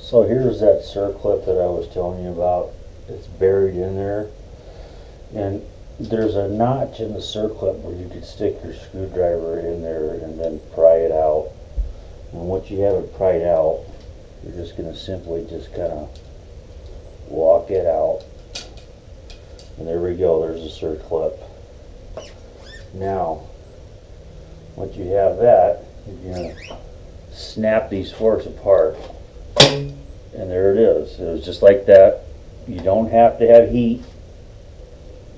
So here's that circlip that I was telling you about. It's buried in there, and there's a notch in the circlip where you could stick your screwdriver in there and then pry it out. And once you have it pried out, you're just going to simply just kind of walk it out. And there we go, there's a circlip. Now, once you have that, you're going to snap these forks apart. And there it is. It was just like that. You don't have to have heat.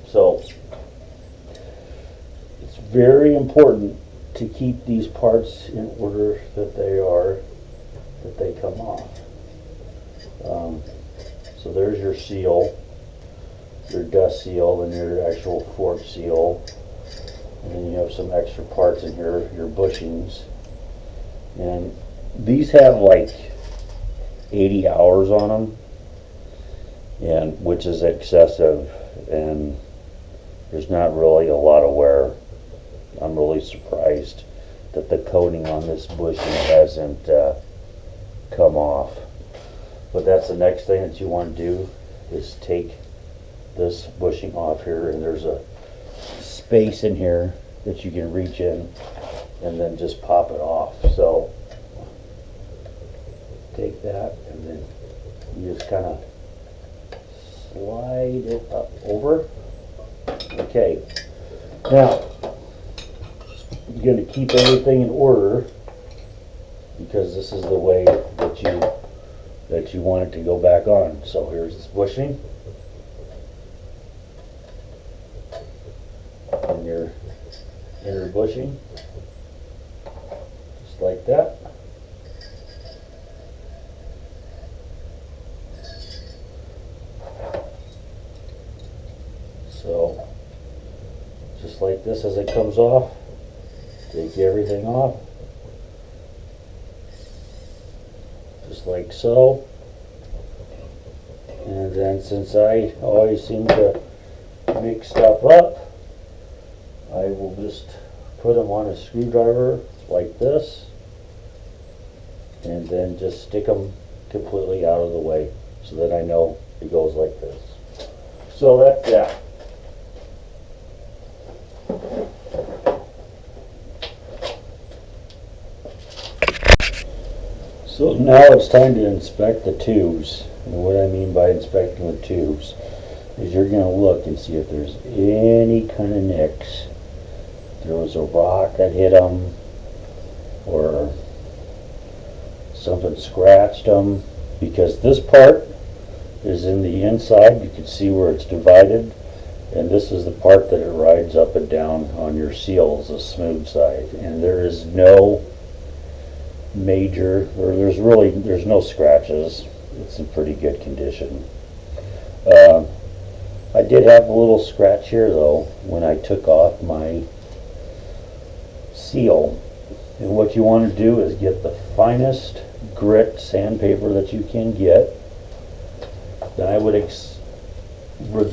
So, it's very important to keep these parts in order that they come off. So there's your seal, your dust seal, and your actual fork seal. And then you have some extra parts in here, your bushings. And these have like 80 hours on them, and which is excessive, and there's not really a lot of wear. I'm really surprised that the coating on this bushing hasn't come off. But that's the next thing that you want to do, is take this bushing off here, and there's a space in here that you can reach in and then just pop it off. So take that and then you just kind of slide it up over. Okay, now you're going to keep everything in order, because this is the way that you want it to go back on. So here's this bushing, and your inner bushing, just like that. So just like this, as it comes off, take everything off, just like so. And then, since I always seem to mix stuff up, I will just put them on a screwdriver like this, and then just stick them completely out of the way so that I know it goes like this. So that's that. So now it's time to inspect the tubes. And what I mean by inspecting the tubes is you're going to look and see if there's any kind of nicks. If there was a rock that hit them, or something scratched them, because this part is in the inside. You can see where it's divided, and this is the part that it rides up and down on your seals, the smooth side. And there is no major, or there's no scratches. It's in pretty good condition. I did have a little scratch here though when I took off my seal. And what you want to do is get the finest grit sandpaper that you can get. Then I would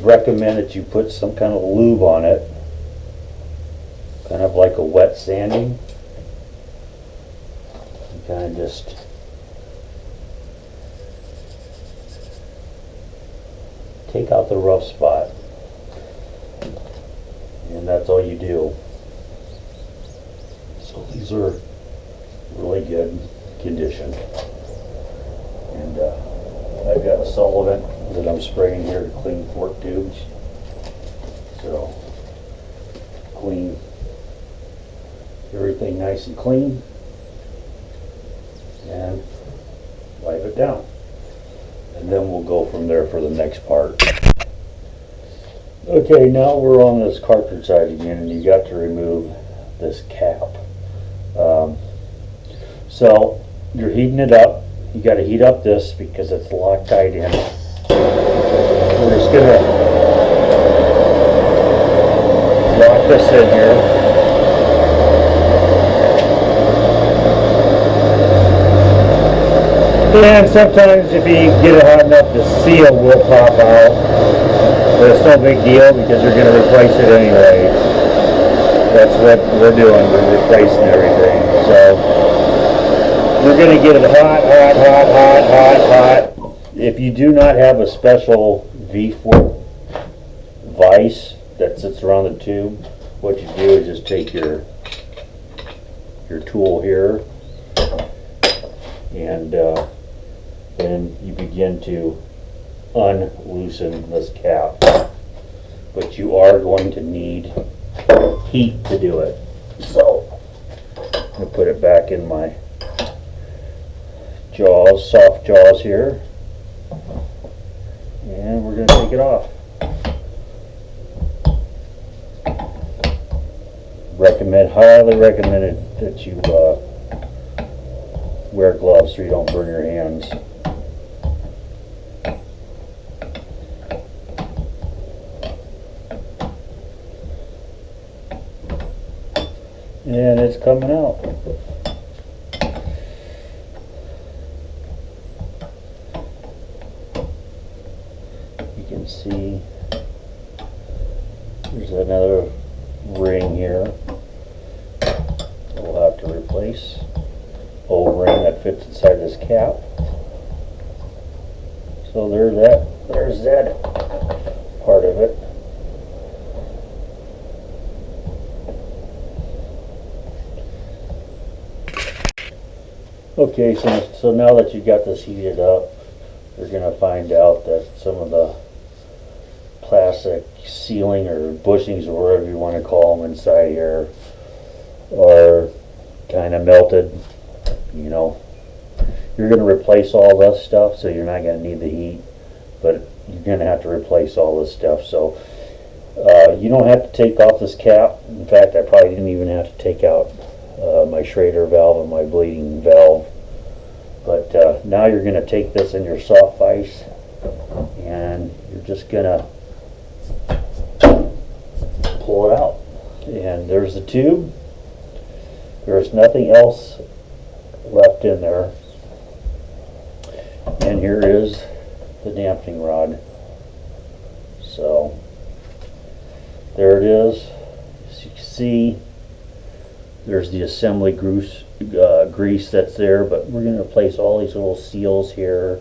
recommend that you put some kind of lube on it, kind of like a wet sanding. You kind of just take out the rough spot, and that's all you do. So these are really good condition, and I've got a solvent that I'm spraying here to clean fork tubes. So clean everything nice and clean, and wipe it down. And then we'll go from there for the next part. Okay, now we're on this cartridge side again, and you got to remove this cap. So you're heating it up. You got to heat up this because it's Loctite in. We're just gonna lock this in here. And sometimes if you get it hot enough, the seal will pop out. But it's no big deal because you're going to replace it anyway. That's what we're doing. We're replacing everything. So we're going to get it hot, hot, hot, hot, hot, hot. If you do not have a special V-fork vise that sits around the tube, what you do is just take your tool here and then you begin to unloosen this cap. But you are going to need heat to do it. So I'm going to put it back in my jaws, soft jaws here, and we're going to take it off. Highly recommended that you wear gloves so you don't burn your hands. And it's coming out. You can see there's another ring here we'll have to replace. O-ring that fits inside this cap. So there's that part of it. Okay, so now that you got this heated up, you're going to find out that some of the plastic sealing or bushings or whatever you want to call them inside here are kind of melted. You know, you're going to replace all this stuff, so you're not going to need the heat, but you're going to have to replace all this stuff. So you don't have to take off this cap. In fact, I probably didn't even have to take out my Schrader valve and my bleeding valve. But now you're going to take this in your soft vise and you're just going to pull it out. And there's the tube. There's nothing else left in there. And here is the dampening rod. So there it is. As you can see, there's the assembly grease that's there, but we're going to replace all these little seals here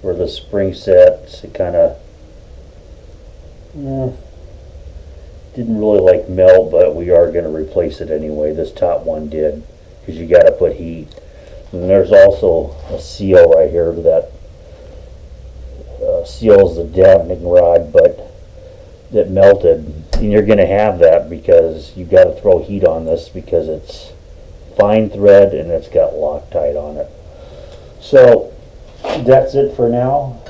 where the spring sets. It kind of didn't really like melt, but we are going to replace it anyway. This top one did, because you got to put heat. And there's also a seal right here that seals the dampening rod, but that melted, and you're going to have that because you got to throw heat on this because it's fine thread and it's got Loctite on it. So that's it for now.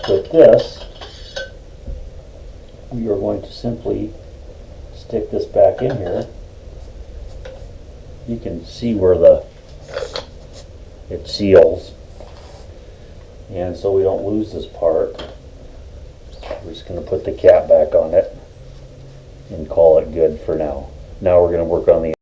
With this, we are going to simply stick this back in here. You can see where it seals, and so we don't lose this part, we're just going to put the cap back on it and call it good for now. Now we're going to work on the